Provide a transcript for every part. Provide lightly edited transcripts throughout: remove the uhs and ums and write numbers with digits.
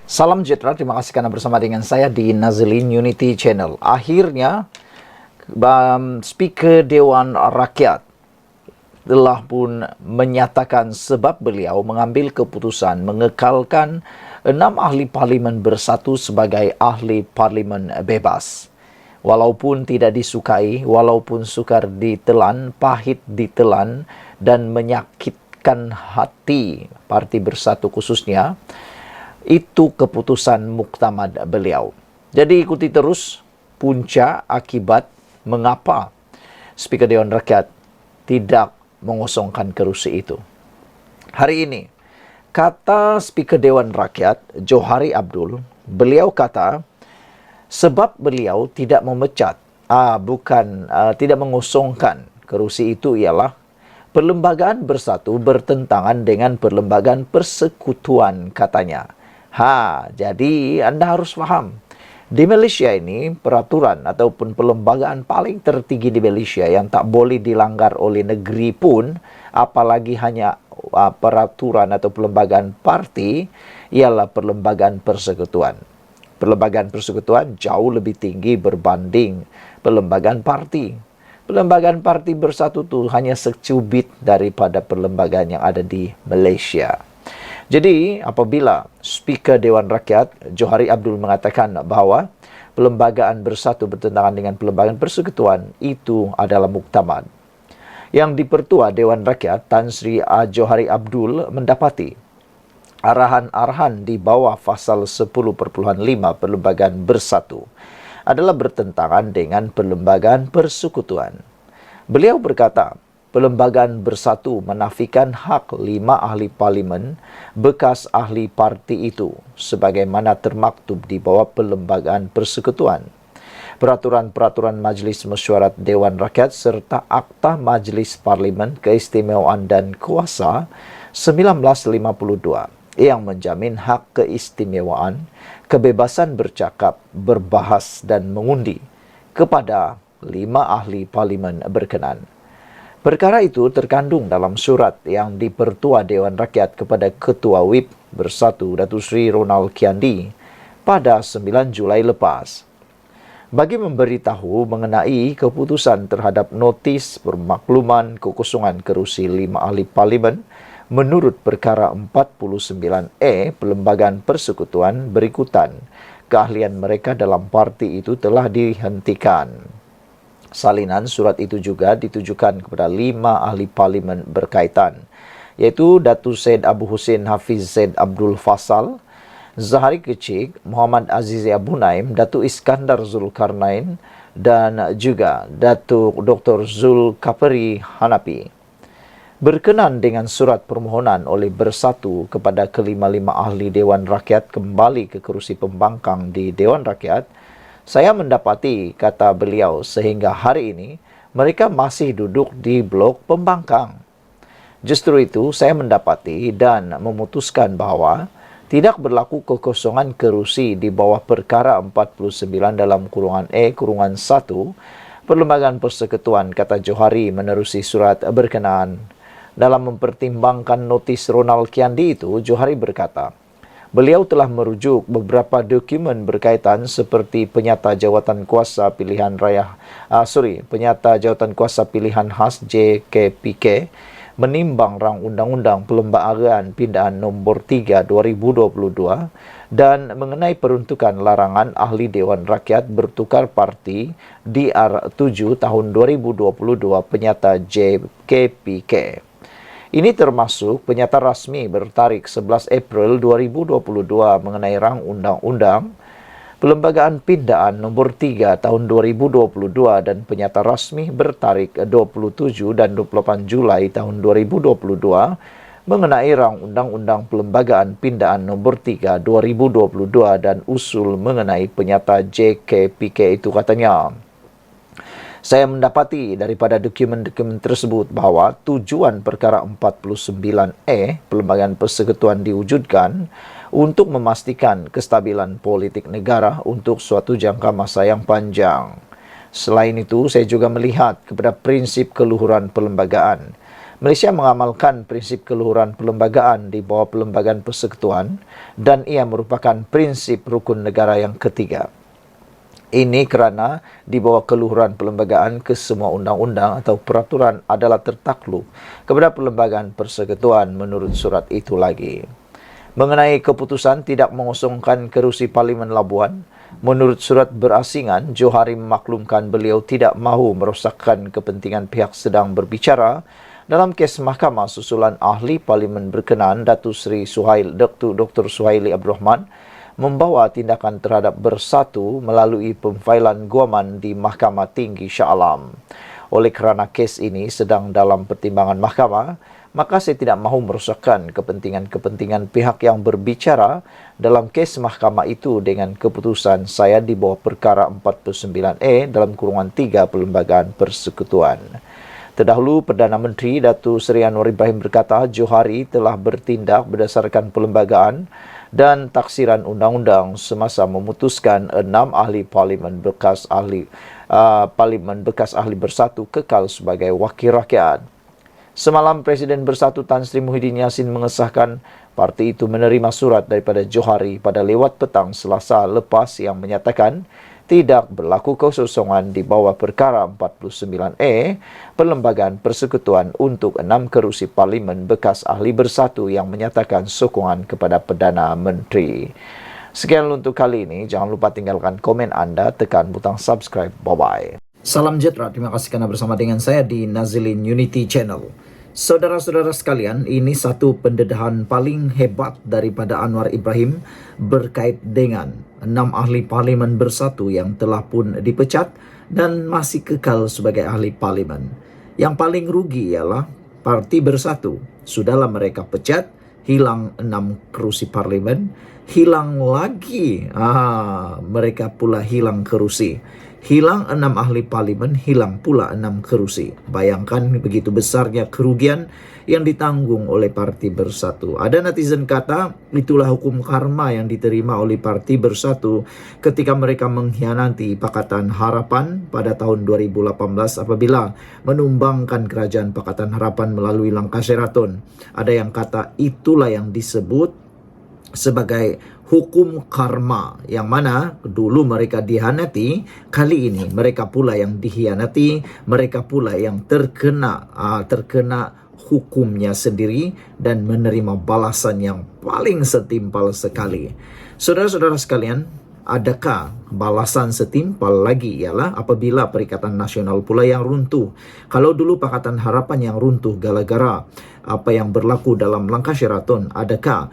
Salam sejahtera, terima kasih karena bersama dengan saya di Nazlin Unity Channel. Akhirnya, Speaker Dewan Rakyat telah pun menyatakan sebab beliau mengambil keputusan mengekalkan 6 ahli parlimen bersatu sebagai ahli parlimen bebas. Walaupun tidak disukai, walaupun sukar ditelan, pahit ditelan, dan menyakitkan hati Parti Bersatu khususnya, itu keputusan muktamad beliau. Jadi ikuti terus punca akibat mengapa Speaker Dewan Rakyat tidak mengosongkan kerusi itu. Hari ini, kata Speaker Dewan Rakyat, Johari Abdul, beliau kata, sebab beliau tidak memecat, tidak mengosongkan kerusi itu ialah perlembagaan bersatu bertentangan dengan perlembagaan persekutuan, katanya. Jadi Anda harus faham. Di Malaysia ini, peraturan ataupun perlembagaan paling tertinggi di Malaysia yang tak boleh dilanggar oleh negeri pun, apalagi hanya peraturan atau perlembagaan parti, ialah perlembagaan persekutuan. Perlembagaan persekutuan jauh lebih tinggi berbanding perlembagaan parti. Perlembagaan parti bersatu itu hanya secubit daripada perlembagaan yang ada di Malaysia. Jadi, apabila Speaker Dewan Rakyat, Johari Abdul, mengatakan bahawa perlembagaan bersatu bertentangan dengan perlembagaan persekutuan, itu adalah muktamad. Yang di-Pertua Dewan Rakyat, Tan Sri Johari Abdul, mendapati arahan-arahan di bawah pasal 10.5 perlembagaan bersatu adalah bertentangan dengan perlembagaan persekutuan. Beliau berkata, perlembagaan bersatu menafikan hak 5 ahli parlimen bekas ahli parti itu sebagaimana termaktub di bawah perlembagaan persekutuan. Peraturan-peraturan Majlis Mesyuarat Dewan Rakyat serta Akta Majlis Parlimen Keistimewaan dan Kuasa 1952 yang menjamin hak keistimewaan, kebebasan bercakap, berbahas dan mengundi kepada 5 ahli parlimen berkenan. Perkara itu terkandung dalam surat yang di-Pertua Dewan Rakyat kepada Ketua WIP Bersatu Datuk Seri Ronald Kiandi pada 9 Julai lepas. Bagi memberitahu mengenai keputusan terhadap notis permakluman kekosongan kerusi 5 ahli parlimen menurut perkara 49A Perlembagaan Persekutuan berikutan, keahlian mereka dalam parti itu telah dihentikan. Salinan surat itu juga ditujukan kepada 5 ahli parlimen berkaitan, iaitu Datuk Syed Abu Hussein Hafiz Zaid Abdul Fasal, Zahari Kecik, Muhammad Aziz Abu Naim, Datuk Iskandar Zulkarnain dan juga Datuk Dr. Zulkafli Hanafi. Berkenan dengan surat permohonan oleh Bersatu kepada kelima-lima ahli Dewan Rakyat kembali ke kerusi pembangkang di Dewan Rakyat, saya mendapati, kata beliau, sehingga hari ini mereka masih duduk di blok pembangkang. Justru itu saya mendapati dan memutuskan bahawa tidak berlaku kekosongan kerusi di bawah perkara 49 dalam kurungan E kurungan 1 Perlembagaan Persekutuan, kata Johari menerusi surat berkenaan. Dalam mempertimbangkan notis Ronald Kiandi itu, Johari berkata, beliau telah merujuk beberapa dokumen berkaitan seperti penyata jawatan kuasa pilihan khas JKPK, menimbang rang Undang-Undang Perlembagaan Pindaan Nombor 3 2022 dan mengenai peruntukan larangan ahli Dewan Rakyat bertukar parti DR7 tahun 2022 penyata JKPK. Ini termasuk penyata rasmi bertarikh 11 April 2022 mengenai rang Undang-Undang Perlembagaan Pindaan Nombor 3 tahun 2022 dan penyata rasmi bertarikh 27 dan 28 Julai tahun 2022 mengenai rang Undang-Undang Perlembagaan Pindaan Nombor 3 2022 dan usul mengenai penyata JKPK itu, katanya. Saya mendapati daripada dokumen-dokumen tersebut bahawa tujuan perkara 49E Perlembagaan Persekutuan diwujudkan untuk memastikan kestabilan politik negara untuk suatu jangka masa yang panjang. Selain itu, saya juga melihat kepada prinsip keluhuran perlembagaan. Malaysia mengamalkan prinsip keluhuran perlembagaan di bawah Perlembagaan Persekutuan dan ia merupakan prinsip rukun negara yang ketiga. Ini kerana di bawah keluhuran perlembagaan kesemua undang-undang atau peraturan adalah tertakluk kepada Perlembagaan Persekutuan menurut surat itu lagi. Mengenai keputusan tidak mengosongkan kerusi Parlimen Labuan, menurut surat berasingan, Johari memaklumkan beliau tidak mahu merosakkan kepentingan pihak sedang berbicara dalam kes mahkamah susulan ahli Parlimen berkenaan Datuk Seri Dr. Suhaili Abdul Rahman membawa tindakan terhadap Bersatu melalui pemfailan guaman di Mahkamah Tinggi Shah Alam. Oleh kerana kes ini sedang dalam pertimbangan mahkamah, maka saya tidak mahu merosakkan kepentingan-kepentingan pihak yang berbicara dalam kes mahkamah itu dengan keputusan saya di bawah perkara 49A dalam kurungan 3 Perlembagaan Persekutuan. Terdahulu, Perdana Menteri Datuk Seri Anwar Ibrahim berkata Johari telah bertindak berdasarkan perlembagaan dan taksiran undang-undang semasa memutuskan 6 ahli Parlimen bekas ahli Bersatu kekal sebagai wakil rakyat. Semalam, Presiden Bersatu Tan Sri Muhyiddin Yassin mengesahkan parti itu menerima surat daripada Johari pada lewat petang Selasa lepas yang menyatakan tidak berlaku kekosongan di bawah perkara 49A Perlembagaan Persekutuan untuk 6 kerusi Parlimen bekas ahli Bersatu yang menyatakan sokongan kepada Perdana Menteri. Sekian untuk kali ini. Jangan lupa tinggalkan komen anda, tekan butang subscribe. Bye-bye. Salam sejahtera. Terima kasih kerana bersama dengan saya di Nazilin Unity Channel. Saudara-saudara sekalian, ini satu pendedahan paling hebat daripada Anwar Ibrahim berkait dengan 6 ahli Parlimen Bersatu yang telah pun dipecat dan masih kekal sebagai ahli Parlimen. Yang paling rugi ialah Parti Bersatu. Sudahlah mereka pecat, hilang 6 kerusi Parlimen, hilang lagi mereka pula hilang kerusi. Hilang 6 ahli Parlimen, hilang pula 6 kerusi. Bayangkan begitu besarnya kerugian yang ditanggung oleh Parti Bersatu. Ada netizen kata, itulah hukum karma yang diterima oleh Parti Bersatu ketika mereka mengkhianati Pakatan Harapan pada tahun 2018 apabila menumbangkan kerajaan Pakatan Harapan melalui langkah Sheraton. Ada yang kata itulah yang disebut sebagai hukum karma, yang mana dulu mereka dihianati, kali ini mereka pula yang dikhianati, mereka pula yang terkena hukumnya sendiri dan menerima balasan yang paling setimpal sekali. Saudara-saudara sekalian, adakah balasan setimpal lagi ialah apabila Perikatan Nasional pula yang runtuh. Kalau dulu Pakatan Harapan yang runtuh gara-gara apa yang berlaku dalam langkah Sheraton, adakah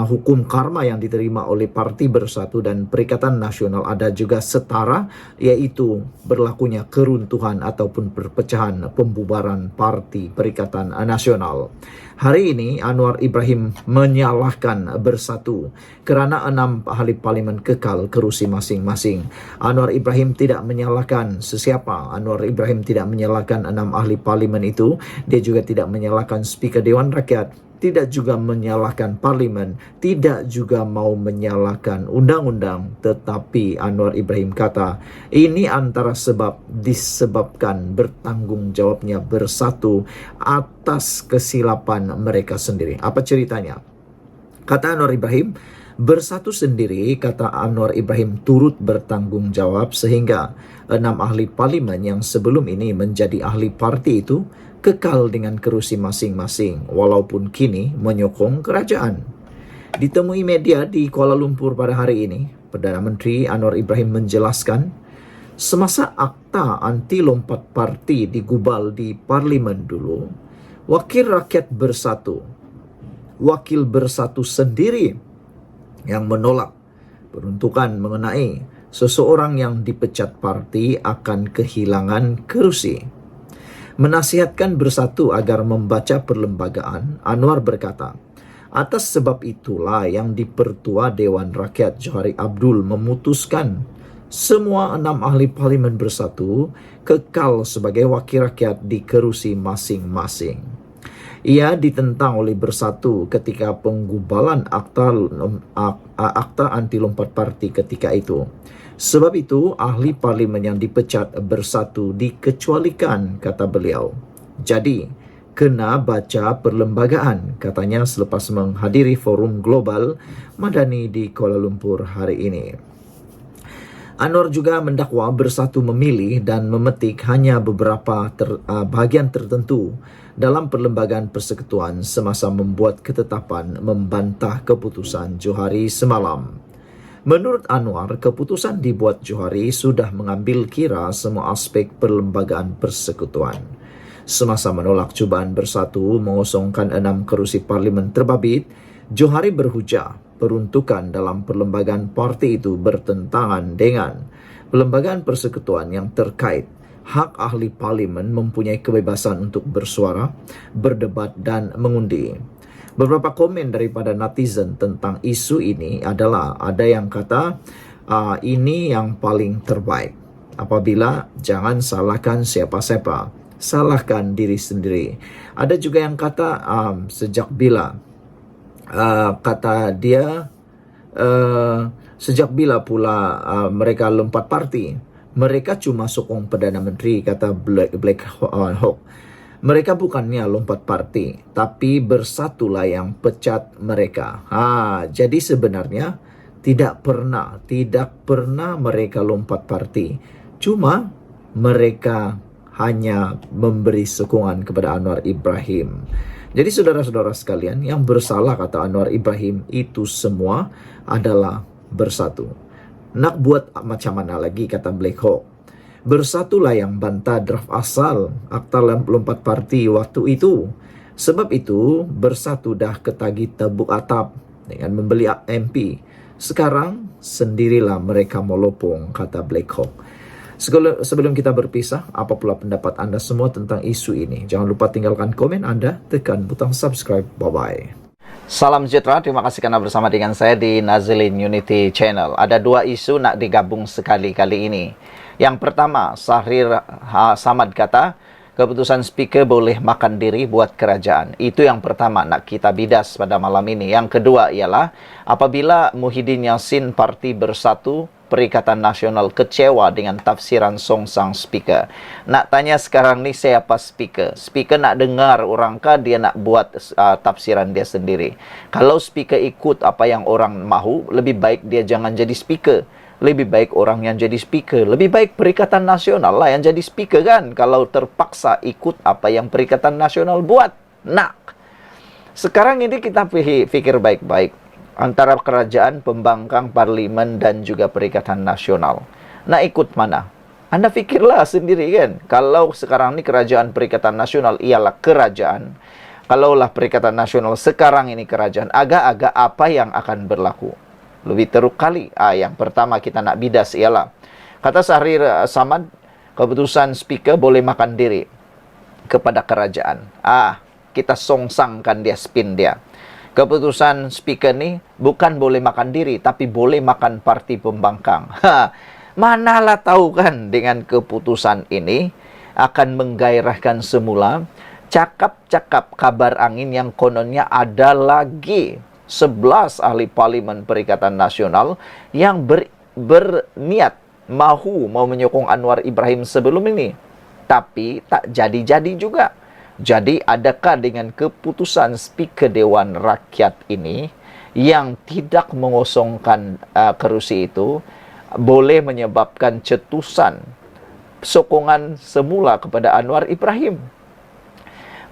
hukum karma yang diterima oleh Parti Bersatu dan Perikatan Nasional ada juga setara, iaitu berlakunya keruntuhan ataupun perpecahan pembubaran Parti Perikatan Nasional. Hari ini Anwar Ibrahim menyalahkan Bersatu kerana 6 ahli Parlimen kekal kerusi masing-masing. Anwar Ibrahim tidak menyalahkan sesiapa. Anwar Ibrahim tidak menyalahkan 6 ahli Parlimen itu. Dia juga tidak menyalahkan Speaker Dewan Rakyat, tidak juga menyalahkan Parlimen, tidak juga mau menyalahkan undang-undang. Tetapi Anwar Ibrahim kata, ini antara disebabkan bertanggungjawabnya Bersatu atas kesilapan mereka sendiri. Apa ceritanya? Kata Anwar Ibrahim, Bersatu sendiri, kata Anwar Ibrahim, turut bertanggungjawab sehingga 6 ahli Parlimen yang sebelum ini menjadi ahli parti itu kekal dengan kerusi masing-masing walaupun kini menyokong kerajaan. Ditemui media di Kuala Lumpur pada hari ini, Perdana Menteri Anwar Ibrahim menjelaskan semasa akta anti lompat parti digubal di Parlimen dulu, Wakil Rakyat Bersatu, Wakil Bersatu sendiri yang menolak peruntukan mengenai seseorang yang dipecat parti akan kehilangan kerusi. Menasihatkan Bersatu agar membaca perlembagaan, Anwar berkata, atas sebab itulah yang Dipertua Dewan Rakyat Johari Abdul memutuskan semua 6 ahli Parlimen Bersatu kekal sebagai wakil rakyat di kerusi masing-masing. Ia ditentang oleh Bersatu ketika penggubalan akta anti lompat parti ketika itu. Sebab itu, ahli Parlimen yang dipecat Bersatu dikecualikan, kata beliau. Jadi, kena baca perlembagaan, katanya selepas menghadiri forum global Madani di Kuala Lumpur hari ini. Anwar juga mendakwa Bersatu memilih dan memetik hanya beberapa bahagian tertentu dalam perlembagaan persekutuan semasa membuat ketetapan membantah keputusan Johari semalam. Menurut Anwar, keputusan dibuat Johari sudah mengambil kira semua aspek perlembagaan persekutuan. Semasa menolak cubaan Bersatu mengosongkan 6 kerusi parlimen terbabit, Johari berhujah peruntukan dalam perlembagaan parti itu bertentangan dengan perlembagaan persekutuan yang terkait hak ahli parlimen mempunyai kebebasan untuk bersuara, berdebat dan mengundi. Beberapa komen daripada netizen tentang isu ini adalah ada yang kata ini yang paling terbaik. Apabila jangan salahkan siapa-siapa, salahkan diri sendiri. Ada juga yang kata sejak bila kata dia sejak bila pula mereka lompat parti. Mereka cuma sokong Perdana Menteri, kata Black Hawk. Mereka bukannya lompat parti, tapi Bersatulah yang pecat mereka. Jadi sebenarnya tidak pernah mereka lompat parti. Cuma mereka hanya memberi sokongan kepada Anwar Ibrahim. Jadi saudara-saudara sekalian, yang bersalah kata Anwar Ibrahim itu semua adalah Bersatu. Nak buat macam mana lagi, kata Black Hawk. Bersatulah yang bantah draft asal Akta Lompat Parti waktu itu. Sebab itu Bersatu dah ketagih tebuk atap dengan membeli MP. Sekarang sendirilah mereka melopong, kata Black Hawk. Sebelum kita berpisah, apa pula pendapat anda semua tentang isu ini? Jangan lupa tinggalkan komen anda, tekan butang subscribe. Bye-bye. Salam sejahtera, terima kasih karena bersama dengan saya di Nazilin Unity Channel. Ada 2 isu nak digabung sekali kali ini. Yang pertama, Sahrir Samad kata, keputusan speaker boleh makan diri buat kerajaan. Itu yang pertama nak kita bidas pada malam ini. Yang kedua ialah, apabila Muhyiddin Yassin Parti Bersatu Perikatan Nasional kecewa dengan tafsiran songsang speaker. Nak tanya sekarang ni siapa speaker? Speaker nak dengar orang kah dia nak buat tafsiran dia sendiri? Kalau speaker ikut apa yang orang mahu, lebih baik dia jangan jadi speaker. Lebih baik orang yang jadi speaker. Lebih baik Perikatan Nasional lah yang jadi speaker kan. Kalau terpaksa ikut apa yang Perikatan Nasional buat. Nak. Sekarang ini kita fikir baik-baik. Antara kerajaan, pembangkang, parlimen dan juga Perikatan Nasional. Nak ikut mana? Anda fikirlah sendiri kan. Kalau sekarang ni kerajaan Perikatan Nasional ialah kerajaan. Kalaulah Perikatan Nasional sekarang ini kerajaan, agak-agak apa yang akan berlaku? Lebih teruk kali. Yang pertama kita nak bidas ialah, kata Sahrir Samad, keputusan speaker boleh makan diri kepada kerajaan. Kita songsangkan dia, spin dia. Keputusan speaker ni bukan boleh makan diri, tapi boleh makan parti pembangkang. Manalah tahu kan dengan keputusan ini akan menggairahkan semula cakap-cakap kabar angin yang kononnya ada lagi 11 ahli parlimen Perikatan Nasional yang berniat mau menyokong Anwar Ibrahim sebelum ini. Tapi tak jadi-jadi juga. Jadi adakah dengan keputusan Speaker Dewan Rakyat ini yang tidak mengosongkan kerusi itu boleh menyebabkan cetusan sokongan semula kepada Anwar Ibrahim?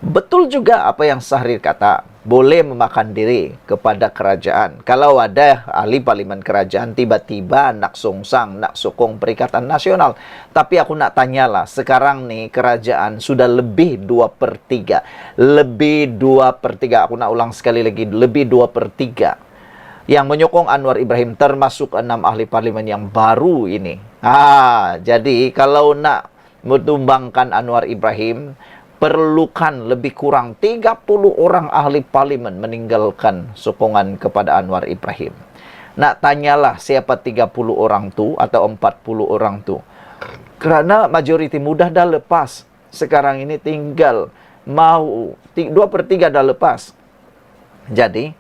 Betul juga apa yang Sahrir kata, boleh memakan diri kepada kerajaan. Kalau ada ahli parlimen kerajaan tiba-tiba nak songsang, nak sokong Perikatan Nasional. Tapi aku nak tanyalah, sekarang ni kerajaan sudah lebih 2/3. Lebih 2/3, aku nak ulang sekali lagi, lebih 2/3 yang menyokong Anwar Ibrahim, termasuk 6 ahli parlimen yang baru ini. Jadi kalau nak menumbangkan Anwar Ibrahim, perlukan lebih kurang 30 orang ahli parlimen meninggalkan sokongan kepada Anwar Ibrahim. Nak tanyalah siapa 30 orang tu atau 40 orang tu. Kerana majoriti mudah dah lepas. Sekarang ini tinggal mau 2/3 dah lepas. Jadi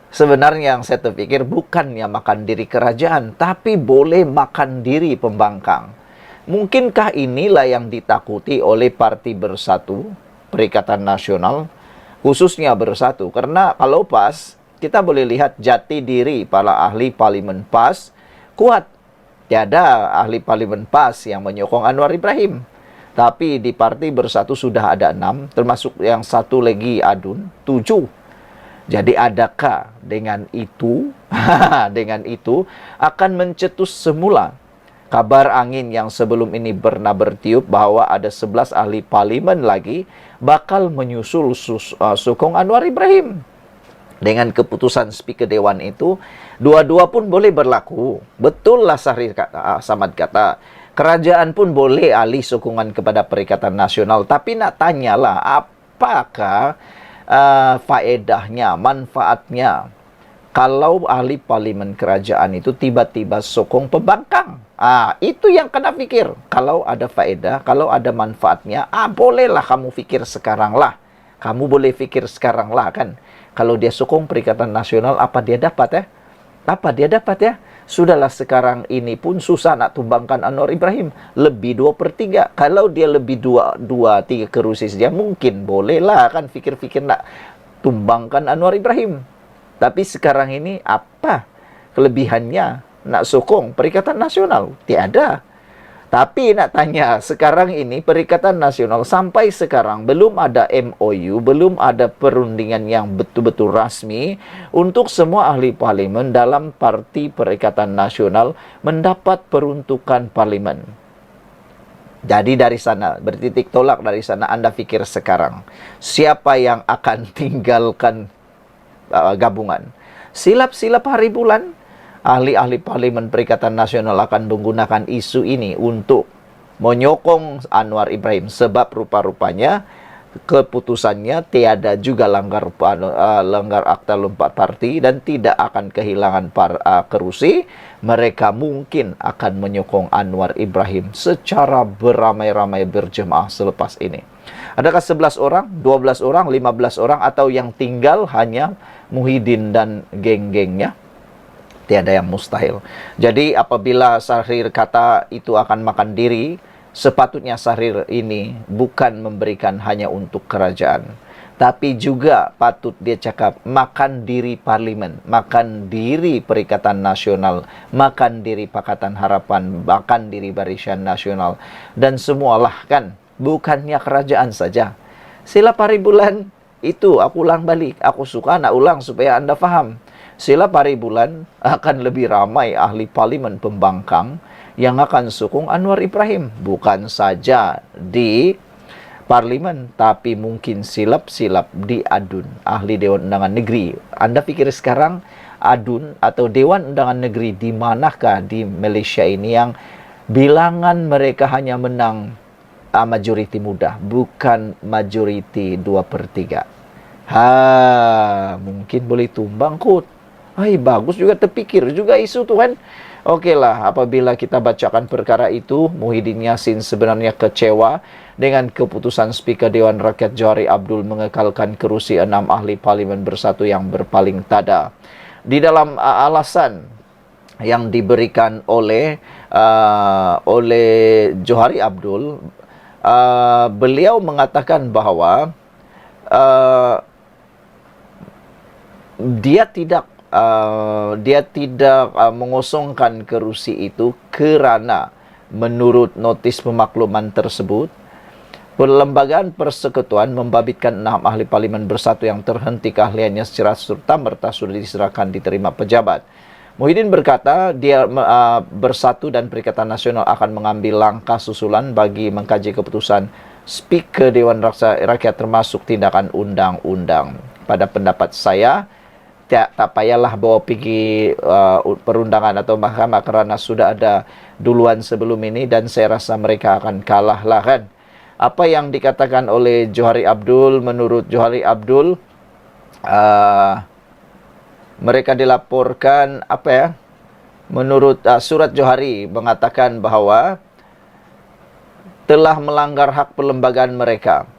sebenarnya yang saya terfikir bukannya makan diri kerajaan, tapi boleh makan diri pembangkang. Mungkinkah inilah yang ditakuti oleh Parti Bersatu? Perikatan Nasional, khususnya Bersatu. Karena kalau PAS, kita boleh lihat jati diri para ahli parlimen PAS kuat. Tiada ahli parlimen PAS yang menyokong Anwar Ibrahim. Tapi di Parti Bersatu sudah ada 6, termasuk yang satu lagi Adun, 7. Jadi adakah dengan itu, dengan itu akan mencetus semula kabar angin yang sebelum ini pernah bertiup bahwa ada 11 ahli parlimen lagi bakal menyusul sokong Anwar Ibrahim. Dengan keputusan Speaker Dewan itu, dua-dua pun boleh berlaku. Betul lah Samad kata. Kerajaan pun boleh alih sokongan kepada Perikatan Nasional. Tapi nak tanyalah, apakah faedahnya, manfaatnya kalau ahli parlimen kerajaan itu tiba-tiba sokong pembangkang? Itu yang kena fikir. Kalau ada faedah, kalau ada manfaatnya, bolehlah kamu fikir sekarang lah. Kamu boleh fikir sekarang lah kan. Kalau dia sokong Perikatan Nasional, apa dia dapat ya? Apa dia dapat ya? Sudahlah sekarang ini pun susah nak tumbangkan Anwar Ibrahim. Lebih 2/3. Kalau dia lebih 2/3 kerusi saja, mungkin bolehlah kan fikir-fikir nak tumbangkan Anwar Ibrahim. Tapi sekarang ini apa kelebihannya nak sokong Perikatan Nasional? Tiada. Tapi nak tanya, sekarang ini Perikatan Nasional sampai sekarang belum ada MOU, belum ada perundingan yang betul-betul rasmi untuk semua ahli parlimen dalam Parti Perikatan Nasional mendapat peruntukan parlimen. Jadi dari sana, bertitik tolak dari sana, Anda fikir sekarang, siapa yang akan tinggalkan gabungan? Silap-silap hari bulan, ahli-ahli parlimen Perikatan Nasional akan menggunakan isu ini untuk menyokong Anwar Ibrahim. Sebab rupa-rupanya keputusannya tiada juga langgar akta lompat parti dan tidak akan kehilangan kerusi. Mereka mungkin akan menyokong Anwar Ibrahim secara beramai-ramai berjemaah selepas ini. Adakah 11 orang, 12 orang, 15 orang, atau yang tinggal hanya Muhyiddin dan geng-gengnya? Tiada yang mustahil. Jadi apabila Syahrir kata itu akan makan diri, sepatutnya Syahrir ini bukan memberikan hanya untuk kerajaan, tapi juga patut dia cakap makan diri parlimen, makan diri Perikatan Nasional, makan diri Pakatan Harapan, makan diri Barisan Nasional, dan semualah kan, bukannya kerajaan saja. Silap hari bulan itu aku ulang balik, aku suka nak ulang supaya Anda faham. Silap hari bulan akan lebih ramai ahli parlimen pembangkang yang akan sokong Anwar Ibrahim. Bukan saja di parlimen, tapi mungkin silap-silap di Adun, ahli Dewan Undangan Negeri. Anda pikir sekarang Adun atau Dewan Undangan Negeri di manakah di Malaysia ini yang bilangan mereka hanya menang majoriti mudah, bukan majoriti 2/3. Mungkin boleh tumbang kot. Bagus juga, terpikir juga isu tu kan. Okeylah, apabila kita bacakan perkara itu, Muhyiddin Yassin sebenarnya kecewa dengan keputusan Speaker Dewan Rakyat Johari Abdul mengekalkan kerusi 6 ahli parlimen Bersatu yang berpaling tada. Di dalam alasan yang diberikan oleh Johari Abdul, beliau mengatakan bahawa dia tidak mengosongkan kerusi itu kerana menurut notis pemakluman tersebut, Perlembagaan Persekutuan membabitkan 6 ahli parlimen Bersatu yang terhenti keahliannya secara serta-merta sudah diserahkan diterima pejabat. Muhyiddin berkata dia Bersatu dan Perikatan Nasional akan mengambil langkah susulan bagi mengkaji keputusan Speaker Dewan Rakyat termasuk tindakan undang-undang. Pada pendapat saya, tak payahlah bawa pergi perundangan atau mahkamah kerana sudah ada duluan sebelum ini dan saya rasa mereka akan kalah lah kan. Apa yang dikatakan oleh Johari Abdul, menurut Johari Abdul, mereka dilaporkan menurut surat Johari mengatakan bahawa telah melanggar hak perlembagaan mereka.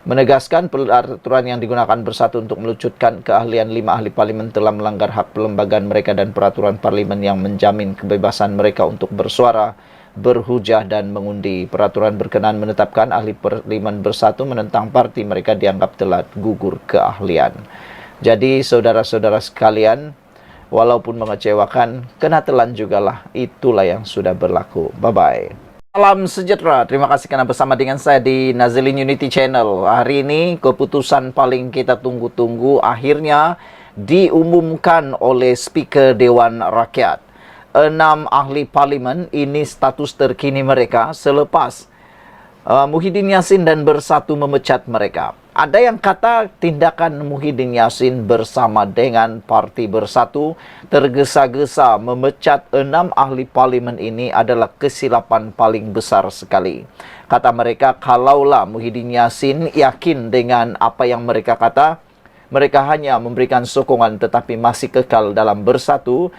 Menegaskan peraturan yang digunakan Bersatu untuk melucutkan keahlian 5 ahli parlimen telah melanggar hak perlembagaan mereka dan peraturan parlimen yang menjamin kebebasan mereka untuk bersuara berhujah dan mengundi. Peraturan berkenaan menetapkan ahli parlimen bersatu menentang parti mereka dianggap telah gugur keahlian. Jadi saudara-saudara sekalian, walaupun mengecewakan, kena telan jugalah. Itulah yang sudah berlaku. Bye-bye. Salam sejahtera, terima kasih karena bersama dengan saya di Nazilin Unity Channel. Hari ini keputusan paling kita tunggu-tunggu akhirnya diumumkan oleh Speaker Dewan Rakyat. 6 ahli parlimen ini status terkini mereka selepas Muhyiddin Yassin dan Bersatu memecat mereka. Ada yang kata tindakan Muhyiddin Yassin bersama dengan Parti Bersatu tergesa-gesa memecat 6 ahli parlimen ini adalah kesilapan paling besar sekali. Kata mereka, kalaulah Muhyiddin Yassin yakin dengan apa yang mereka kata, mereka hanya memberikan sokongan tetapi masih kekal dalam Bersatu,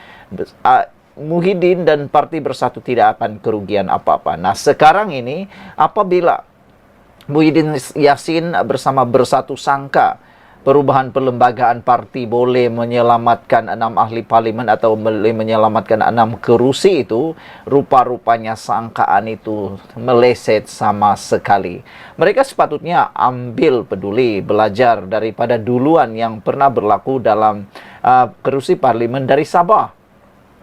Muhyiddin dan Parti Bersatu tidak akan kerugian apa-apa. Nah, sekarang ini apabila Muhyiddin Yassin bersama Bersatu sangka perubahan perlembagaan parti boleh menyelamatkan 6 ahli parlimen atau boleh menyelamatkan 6 kerusi itu, rupa-rupanya sangkaan itu meleset sama sekali. Mereka sepatutnya ambil peduli, belajar daripada duluan yang pernah berlaku dalam kerusi parlimen dari Sabah.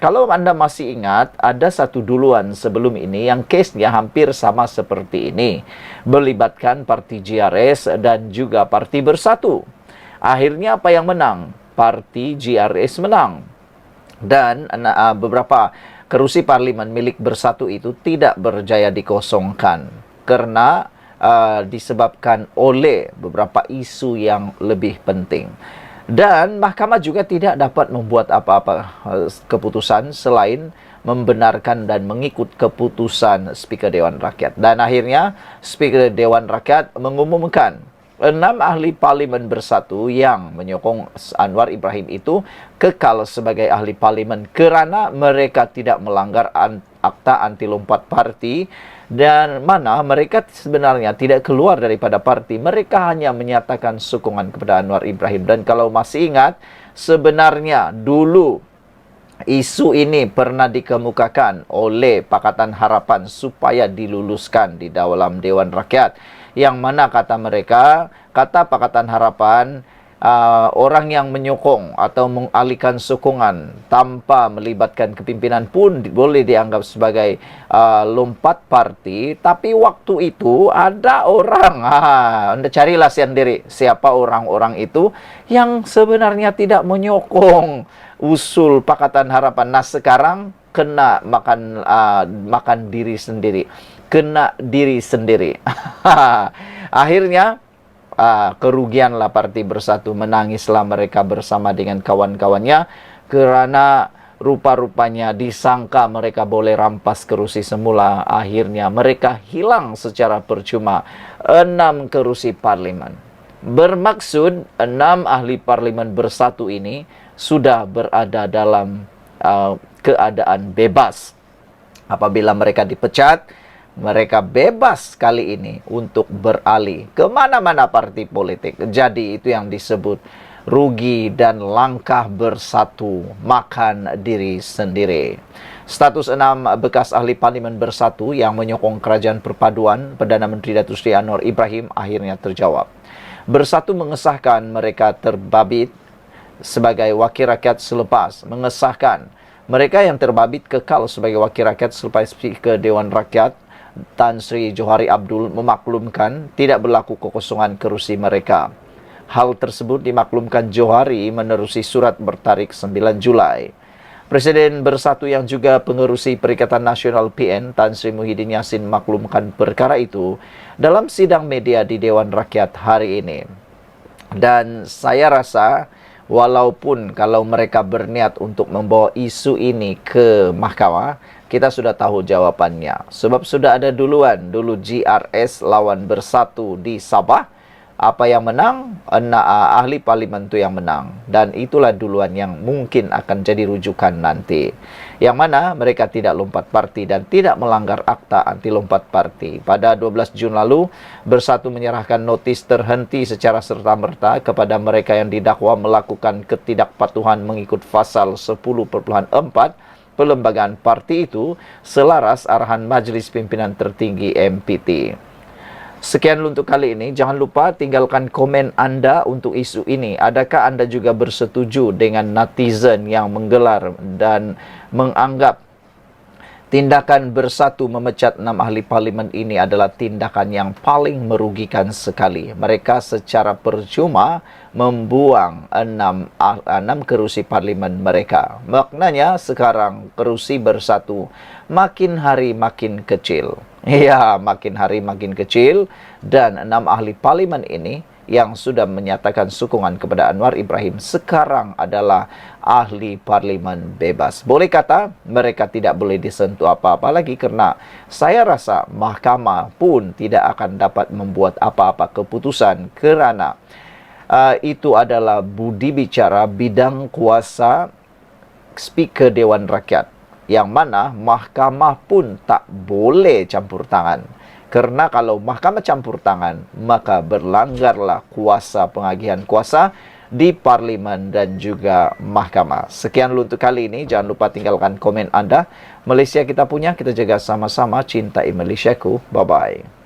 Kalau Anda masih ingat, ada satu duluan sebelum ini yang case-nya hampir sama seperti ini. Melibatkan Parti GRS dan juga Parti Bersatu. Akhirnya apa yang menang? Parti GRS menang. Dan beberapa kerusi parlimen milik Bersatu itu tidak berjaya dikosongkan. Karena disebabkan oleh beberapa isu yang lebih penting. Dan mahkamah juga tidak dapat membuat apa-apa keputusan selain membenarkan dan mengikut keputusan Speaker Dewan Rakyat. Dan akhirnya Speaker Dewan Rakyat mengumumkan 6 ahli parlimen Bersatu yang menyokong Anwar Ibrahim itu kekal sebagai ahli parlimen kerana mereka tidak melanggar akta anti lompat parti, dan mana mereka sebenarnya tidak keluar daripada parti. Mereka hanya menyatakan sokongan kepada Anwar Ibrahim. Dan kalau masih ingat, sebenarnya dulu isu ini pernah dikemukakan oleh Pakatan Harapan supaya diluluskan di dalam Dewan Rakyat. Yang mana kata mereka, kata Pakatan Harapan, orang yang menyokong atau mengalihkan sokongan tanpa melibatkan kepimpinan pun boleh dianggap sebagai lompat parti. Tapi waktu itu ada orang, Anda carilah sendiri siapa orang-orang itu yang sebenarnya tidak menyokong usul Pakatan Harapan. Nah, sekarang kena makan diri sendiri, kena diri sendiri. Akhirnya kerugianlah Parti Bersatu, menangislah mereka bersama dengan kawan-kawannya kerana rupa-rupanya disangka mereka boleh rampas kerusi semula. Akhirnya mereka hilang secara percuma 6 kerusi parlimen. Bermaksud 6 ahli parlimen Bersatu ini sudah berada dalam keadaan bebas. Apabila mereka dipecat, mereka bebas kali ini untuk beralih ke mana-mana parti politik. Jadi itu yang disebut rugi dan langkah Bersatu makan diri sendiri. Status 6 bekas ahli parlimen Bersatu yang menyokong kerajaan perpaduan Perdana Menteri Datuk Seri Anwar Ibrahim akhirnya terjawab. Bersatu mengesahkan mereka terbabit sebagai wakil rakyat selepas mengesahkan mereka yang terbabit kekal sebagai wakil rakyat selepas Speaker Dewan Rakyat Tan Sri Johari Abdul memaklumkan tidak berlaku kekosongan kerusi mereka. Hal tersebut dimaklumkan Johari menerusi surat bertarik 9 Julai. Presiden Bersatu yang juga pengerusi Perikatan Nasional PN Tan Sri Muhyiddin Yassin memaklumkan perkara itu dalam sidang media di Dewan Rakyat hari ini. Dan saya rasa walaupun kalau mereka berniat untuk membawa isu ini ke mahkamah, kita sudah tahu jawabannya. Sebab sudah ada dulu GRS lawan Bersatu di Sabah. Apa yang menang? Ahli parlimen itu yang menang. Dan itulah duluan yang mungkin akan jadi rujukan nanti. Yang mana mereka tidak lompat parti dan tidak melanggar akta anti lompat parti. Pada 12 Jun lalu, Bersatu menyerahkan notis terhenti secara serta-merta kepada mereka yang didakwa melakukan ketidakpatuhan mengikut pasal 10.4 perlembagaan parti itu selaras arahan Majlis Pimpinan Tertinggi MPT. Sekian untuk kali ini. Jangan lupa tinggalkan komen anda untuk isu ini. Adakah anda juga bersetuju dengan netizen yang menggelar dan menganggap tindakan bersatu memecat 6 ahli parlimen ini adalah tindakan yang paling merugikan sekali. Mereka secara percuma membuang 6 kerusi parlimen mereka. Maknanya sekarang kerusi bersatu makin hari makin kecil. Ya, makin hari makin kecil, dan 6 ahli parlimen ini yang sudah menyatakan sokongan kepada Anwar Ibrahim sekarang adalah ahli parlimen bebas. Boleh kata mereka tidak boleh disentuh apa-apa lagi, kerana saya rasa mahkamah pun tidak akan dapat membuat apa-apa keputusan, kerana itu adalah budi bicara bidang kuasa Speaker Dewan Rakyat, yang mana mahkamah pun tak boleh campur tangan. Kerana kalau mahkamah campur tangan, maka berlanggarlah kuasa pengagihan kuasa di parlimen dan juga mahkamah. Sekian dulu untuk kali ini. Jangan lupa tinggalkan komen anda. Malaysia kita punya, kita jaga sama-sama. Cintai Malaysiaku. Bye-bye.